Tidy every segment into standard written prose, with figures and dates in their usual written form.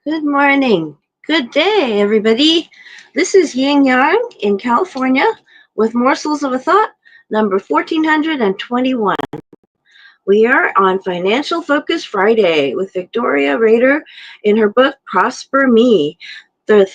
Good morning. Good day, everybody. This is Yin Yang in California with Morsels of a Thought, number 1421. We are on Financial Focus Friday with Victoria Rader in her book Prosper Me. The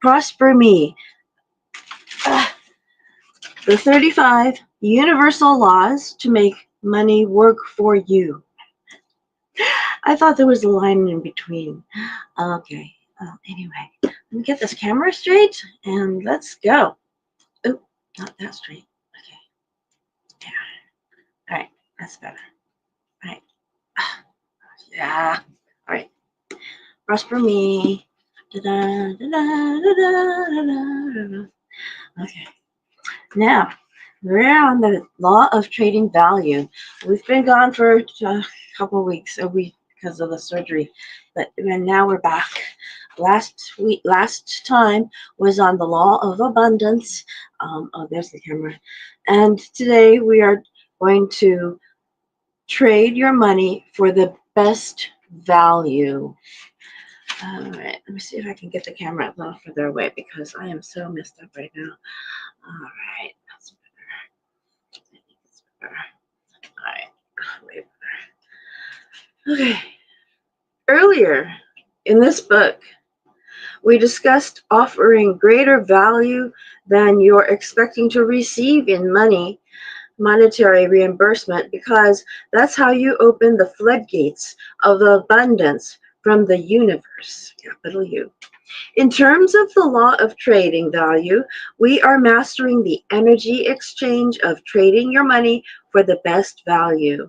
Prosper Me. Uh, the 35 Universal Laws to Make Money Work for You. I thought there was a line in between. Okay. Anyway, let me get this camera straight and let's go. Oh, not that straight. Okay. Yeah. All right. That's better. All right. Yeah. All right. Prosper me. Da-da, da-da, da-da, da-da, da-da. Okay. Now, we're on the law of trading value. We've been gone for a couple of weeks, a week because of the surgery, but now we're back. Last time was on the law of abundance. Oh, there's the camera. And today we are going to trade your money for the best value. All right, let me see if I can get the camera a little further away because I am so messed up right now. All right, that's better. I think it's better. All right, way better. Okay, earlier in this book, we discussed offering greater value than you're expecting to receive in monetary reimbursement, because that's how you open the floodgates of abundance from the universe, capital U. In terms of the law of trading value, we are mastering the energy exchange of trading your money for the best value.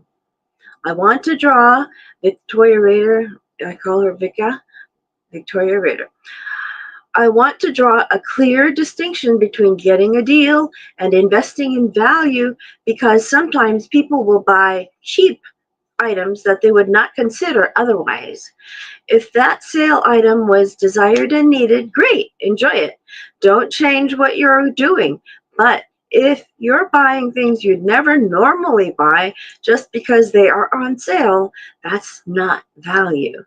I want to draw Victoria Rader, I call her Victoria Rader. I want to draw a clear distinction between getting a deal and investing in value, because sometimes people will buy cheap items that they would not consider otherwise. If that sale item was desired and needed, great, enjoy it. Don't change what you're doing. But if you're buying things you'd never normally buy just because they are on sale, that's not value.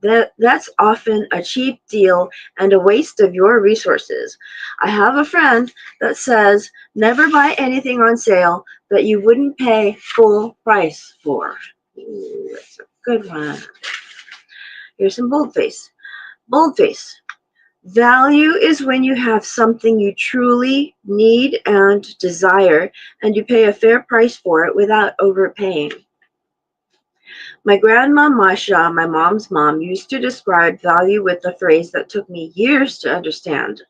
That's often a cheap deal and a waste of your resources. I have a friend that says never buy anything on sale that you wouldn't pay full price for. Ooh, that's a good one. Here's some boldface. Boldface. Value is when you have something you truly need and desire, and you pay a fair price for it without overpaying. My grandma Masha, my mom's mom, used to describe value with a phrase that took me years to understand.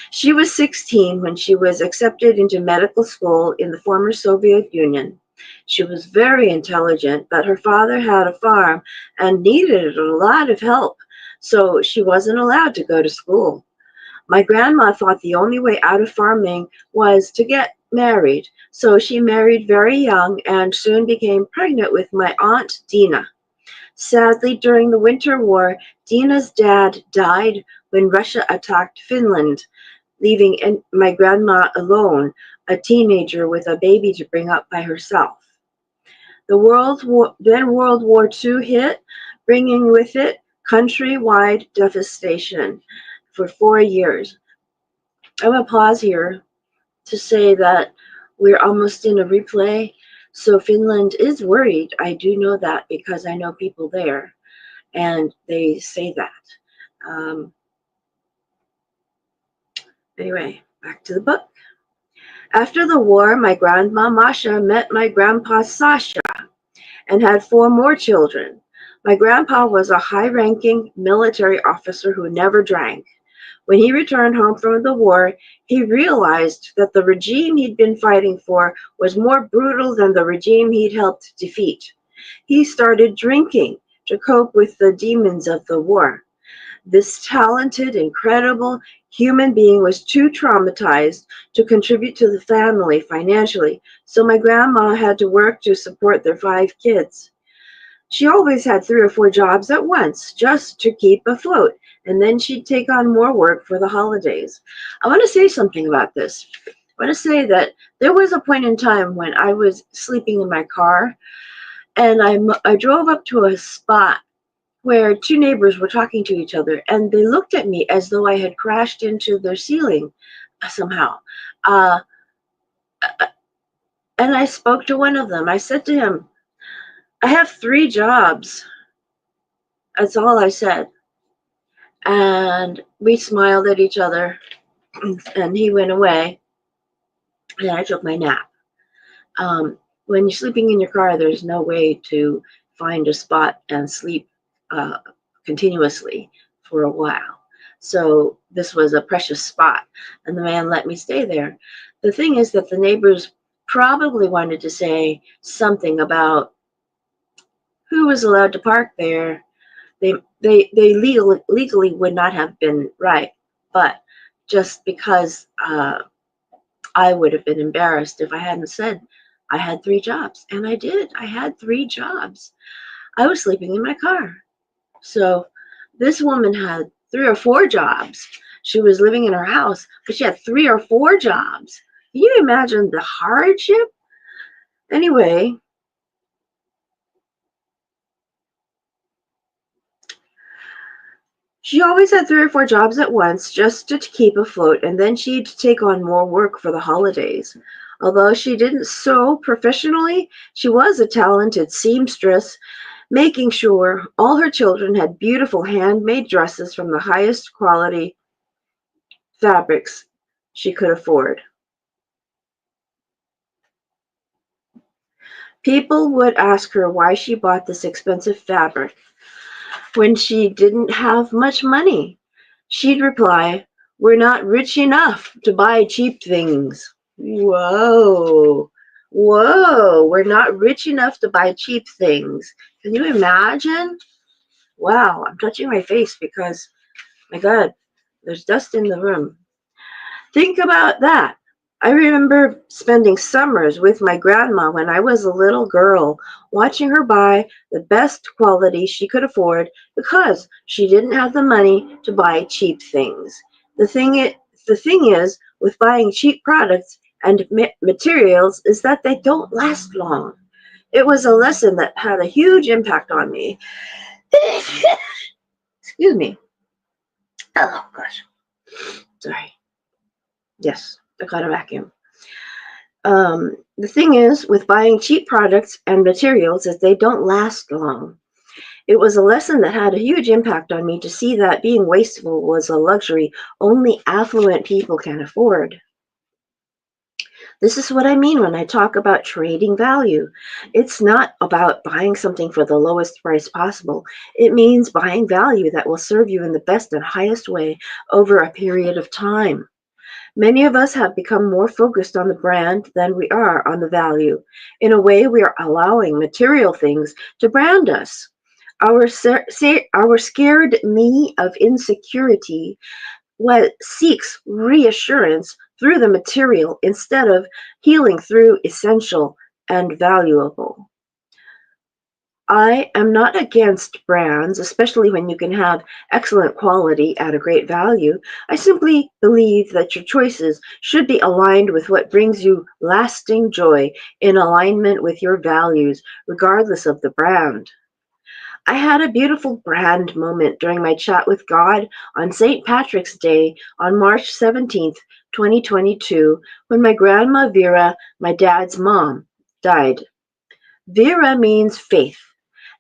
She was 16 when she was accepted into medical school in the former Soviet Union. She was very intelligent, but her father had a farm and needed a lot of help, so she wasn't allowed to go to school. My grandma thought the only way out of farming was to get married, so she married very young and soon became pregnant with my aunt Dina. Sadly, during the Winter War, Dina's dad died when Russia attacked Finland, leaving my grandma alone, a teenager with a baby to bring up by herself. Then World War II hit, bringing with it countrywide devastation for 4 years. I'm going to pause here to say that we're almost in a replay. So Finland is worried. I do know that because I know people there, and they say that. Anyway, back to the book. After the war, my grandma Masha met my grandpa Sasha and had 4 more children. My grandpa was a high-ranking military officer who never drank. When he returned home from the war, he realized that the regime he'd been fighting for was more brutal than the regime he'd helped defeat. He started drinking to cope with the demons of the war. This talented, incredible human being was too traumatized to contribute to the family financially, so my grandma had to work to support their 5 kids. She always had 3 or 4 jobs at once just to keep afloat, and then she'd take on more work for the holidays. I want to say something about this. I want to say that there was a point in time when I was sleeping in my car, and I drove up to a spot where two neighbors were talking to each other, and they looked at me as though I had crashed into their ceiling somehow. Uh, and I spoke to one of them. I said to him, I have three jobs. That's all I said. And we smiled at each other, and he went away, and I took my nap. When you're sleeping in your car, there's no way to find a spot and sleep uh, continuously for a while. So this was a precious spot, and the man let me stay there. The thing is that the neighbors probably wanted to say something about who was allowed to park there. They legally would not have been right, but just because I would have been embarrassed if I hadn't said I had three jobs. And I did. I had three jobs. I was sleeping in my car. So this woman had three or four jobs. She was living in her house, but she had three or four jobs. Can you imagine the hardship? Anyway, she always had three or four jobs at once just to keep afloat, and then she'd take on more work for the holidays. Although she didn't sew professionally, she was a talented seamstress, making sure all her children had beautiful handmade dresses from the highest quality fabrics she could afford. People would ask her why she bought this expensive fabric when she didn't have much money. She'd reply, we're not rich enough to buy cheap things. Whoa, whoa, we're not rich enough to buy cheap things. Can you imagine? Wow, I'm touching my face because, my God, there's dust in the room. Think about that. I remember spending summers with my grandma when I was a little girl, watching her buy the best quality she could afford because she didn't have the money to buy cheap things. The thing, it, the thing is, with buying cheap products and materials, is that they don't last long. It was a lesson that had a huge impact on me. Excuse me. Oh, gosh. Sorry. Yes, I got a vacuum. The thing is, with buying cheap products and materials, is they don't last long. It was a lesson that had a huge impact on me to see that being wasteful was a luxury only affluent people can afford. This is what I mean when I talk about trading value. It's not about buying something for the lowest price possible. It means buying value that will serve you in the best and highest way over a period of time. Many of us have become more focused on the brand than we are on the value. In a way, we are allowing material things to brand us. Our scared me of insecurity seeks reassurance through the material instead of healing through essential and valuable. I am not against brands, especially when you can have excellent quality at a great value. I simply believe that your choices should be aligned with what brings you lasting joy in alignment with your values, regardless of the brand. I had a beautiful brand moment during my chat with God on St. Patrick's Day on March 17th, 2022, when my grandma Vera, my dad's mom, died. Vera means faith,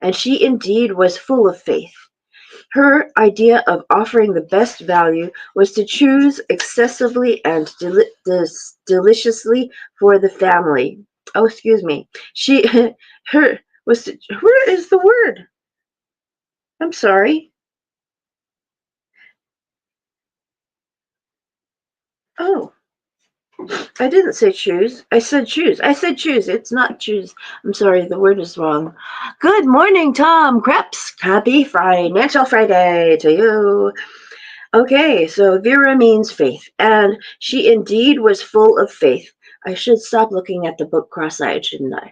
and she indeed was full of faith. Her idea of offering the best value was to choose excessively and deliciously for the family. Oh, excuse me. She, her was to, where is the word? I'm sorry. Oh, I didn't say choose. I said choose. I said choose. It's not choose. I'm sorry, the word is wrong. Good morning, Tom Krebs. Happy Financial Friday to you. Okay, so Vera means faith, and she indeed was full of faith. I should stop looking at the book cross-eyed, shouldn't I?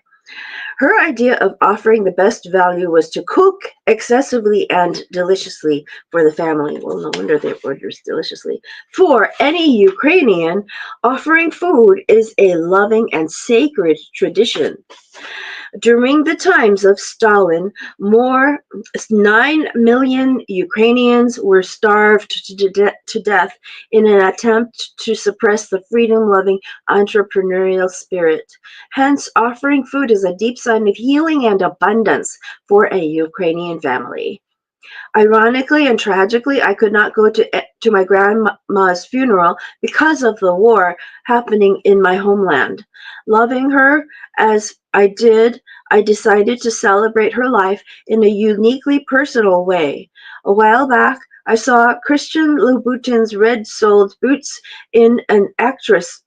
Her idea of offering the best value was to cook excessively and deliciously for the family. Well, no wonder they ordered deliciously. For any Ukrainian, offering food is a loving and sacred tradition. During the times of Stalin, more 9 million Ukrainians were starved to death in an attempt to suppress the freedom-loving entrepreneurial spirit. Hence, offering food is a deep sign of healing and abundance for a Ukrainian family. Ironically and tragically, I could not go to my grandma's funeral because of the war happening in my homeland. Loving her as I did, I decided to celebrate her life in a uniquely personal way. A while back, I saw Christian Louboutin's red-soled boots on an actress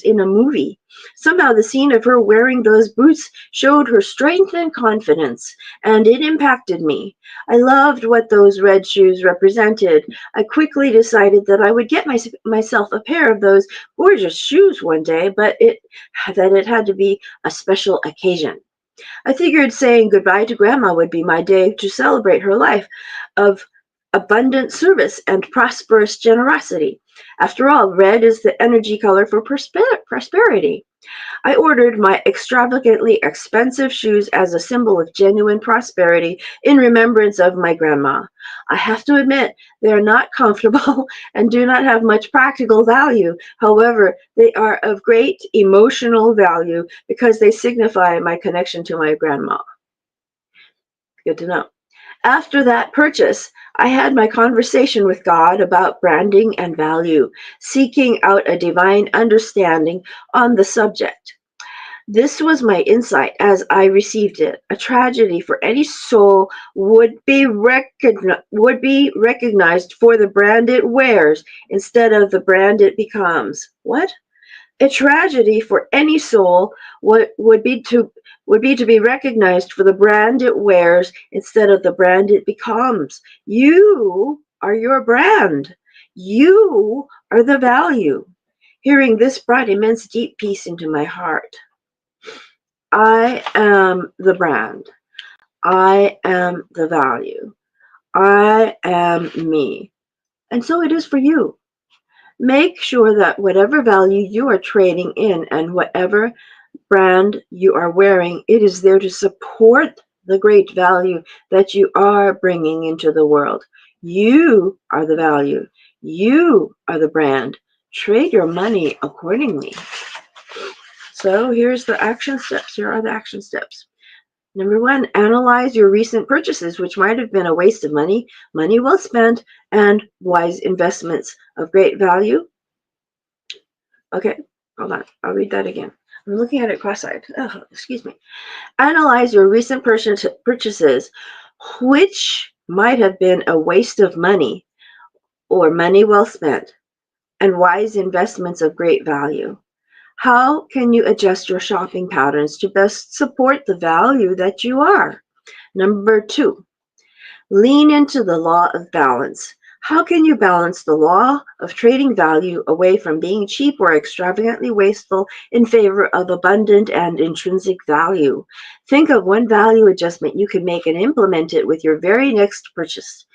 in a movie. Somehow the scene of her wearing those boots showed her strength and confidence, and it impacted me. I loved what those red shoes represented. I quickly decided that I would get myself a pair of those gorgeous shoes one day, but it had to be a special occasion. I figured saying goodbye to Grandma would be my day to celebrate her life of abundant service and prosperous generosity. After all, red is the energy color for prosperity. I ordered my extravagantly expensive shoes as a symbol of genuine prosperity in remembrance of my grandma. I have to admit, they are not comfortable and do not have much practical value. However, they are of great emotional value because they signify my connection to my grandma. Good to know. After that purchase, I had my conversation with God about branding and value, seeking out a divine understanding on the subject. This was my insight as I received it. A tragedy for any soul would be recognized for the brand it wears instead of the brand it becomes. What? A tragedy for any soul would be to be recognized for the brand it wears instead of the brand it becomes. You are your brand. You are the value. Hearing this brought immense deep peace into my heart. I am the brand. I am the value. I am me. And so it is for you. Make sure that whatever value you are trading in and whatever brand you are wearing, it is there to support the great value that you are bringing into the world. You are the value. You are the brand. Trade your money accordingly. So here's the action steps. Here are the action steps. Number 1, analyze your recent purchases, which might have been a waste of money, money well spent, and wise investments of great value. Okay, hold on. I'll read that again. I'm looking at it cross-eyed. Oh, excuse me. Analyze your recent purchases, which might have been a waste of money or money well spent, and wise investments of great value. How can you adjust your shopping patterns to best support the value that you are? Number 2, lean into the law of balance. How can you balance the law of trading value away from being cheap or extravagantly wasteful in favor of abundant and intrinsic value? Think of one value adjustment you can make and implement it with your very next purchase.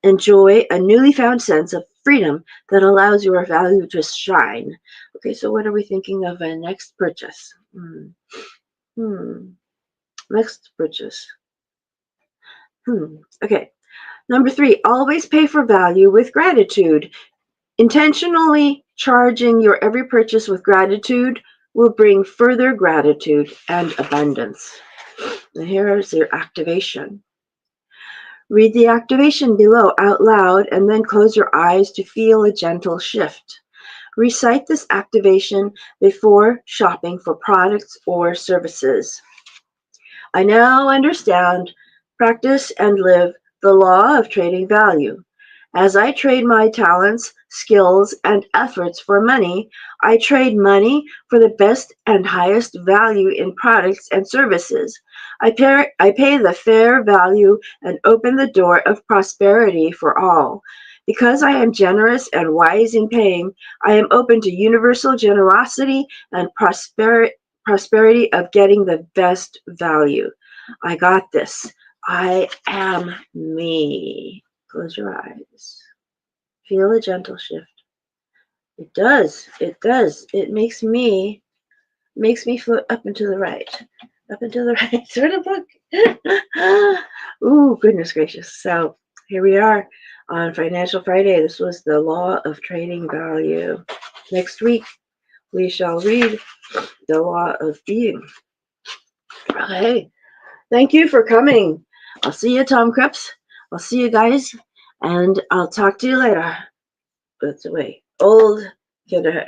Enjoy a newly found sense of freedom that allows your value to shine. Okay, so what are we thinking of a next purchase? Next purchase. Okay. Number 3, always pay for value with gratitude. Intentionally charging your every purchase with gratitude will bring further gratitude and abundance. And here is your activation. Read the activation below out loud and then close your eyes to feel a gentle shift. Recite this activation before shopping for products or services. I now understand, practice, and live the law of trading value. As I trade my talents, skills, and efforts for money, I trade money for the best and highest value in products and services. I pay the fair value and open the door of prosperity for all. Because I am generous and wise in paying, I am open to universal generosity and prosperity of getting the best value. I got this. I am me. Close your eyes. Feel a gentle shift. It does. It does. It makes me float up and to the right. Up and to the right. Sort of book. Ooh, goodness gracious. So here we are on Financial Friday. This was the law of trading value. Next week, we shall read the law of being. Okay. Thank you for coming. I'll see you, Tom Krebs. I'll see you guys, and I'll talk to you later. That's the way. Old Kinderhook.